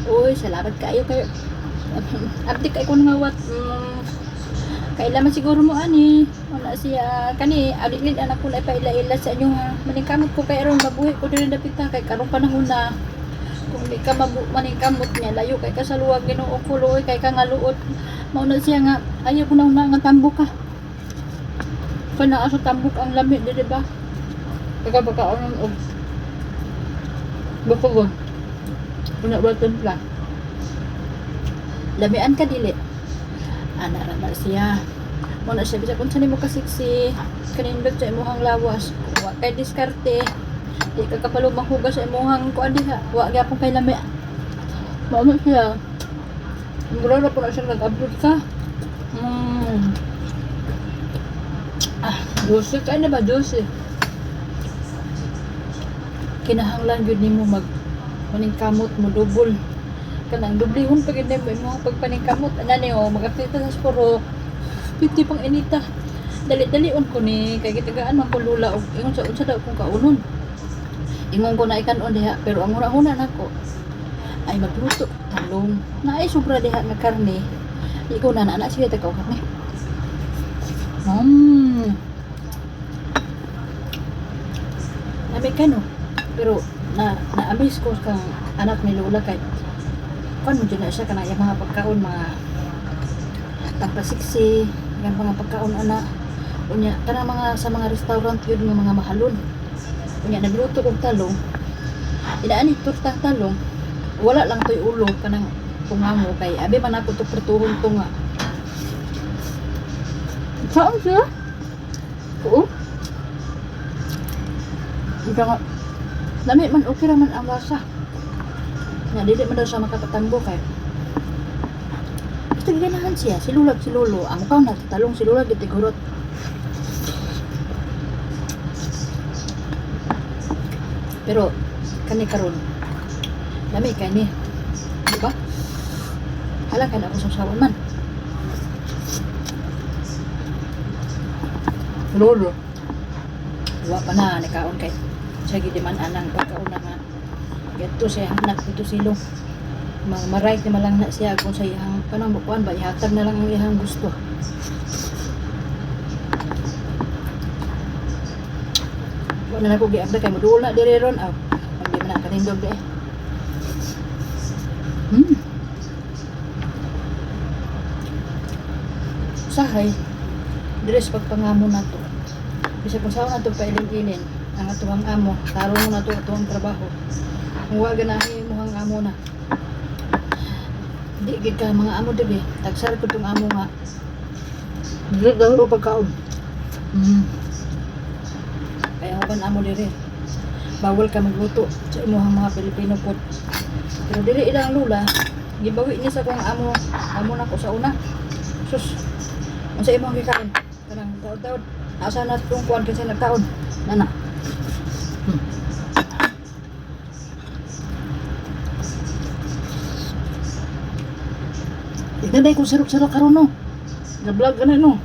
Uy, salamat kayo kay abdi kay kun nga wat kailangan siguro mo ani wala siya kani adilid anak ko na ipaila-ila sa inyo ha maningkamot ko kay aron mabuhi ko dili dapita kay karong panahon na kung di ka maningkamot niya layo kay kasaluwag Ginoo ko luoy kay ka nga luot mao na siya nga ayaw ko na nga tambok ka kana aso tambok ang lami di ba kaya baka og bako gon una ba templa lamian ka dili ana ra na siya mo na siya bisa kung saan mo kasiksi kanindot sa imuhang lawas wa kay diskarte di ka kapalo manghugas sa imuhang kuan diha wa gyapon kay lami mao siya mura na po na siya nag-upload ka dose ka na ba dose kinahanglan yun ni mo maningkamot mo double kanang dublihon pag hindi mo pagpaningkamot anani o mag-aktita sa sporo 50 pang inita dali-dalion ko ni kay gitagaan man ko lula og ingon sa unsa daw kung kaunon ingon ko na ikanon diha pero ang una-una nako ay magluto talong na ay sobra diha nga karne ikaw na ana siya tagaw karne nabi kano pero na-amaze ko kang anak ni Lola kay kan mo dyan na siya kanang yung mga pagkaon mga tagpasiksi yung mga pagkaon ana unya kanang mga sa mga restaurant yun yung mga mahalon unya nagluto kong talong idaan ito talong wala lang to'y ulo kanang tungamo kay abi man ako to pertuhon tunga saan siya? Oo ika nga dami man okay raman ang lasa nga dili man daw siya makapatambo kay basta ganahan siya si Lula si Lolo ang kaon nagtatalong si Lula gitigurot pero kani karon dami kani di ba hala ka na ako sasawan man Lolo wa pa na nikaon kay siya gidiman anang pagkaon na nga gato siya anak ito silo maray na malang na siya kung sa iyang kanang bukuan ba ihatag na lang ang iyang gusto wala na ko giabda kay modul na diri ron aw ang di man na kanindog di sahay diri sa pagpangamo na to bisa kung saan na to pailin-ilin ang atuang amo tarong na to atuang trabaho huwag ganahin mo ang amo na di gid ka mga amo dili tagsar ko tong amo nga dili daw pagkaon kaya huwag amo dili bawal ka magluto sa imuhang mga Pilipino food pero dili ilang lula gibawi niya sa kong amo na ko sa una sus unsa imong gikain kanang taod-taod asa na tong kuan kasi nagtaon nana tignan kung sarok-sarok karon no na vlog ka na no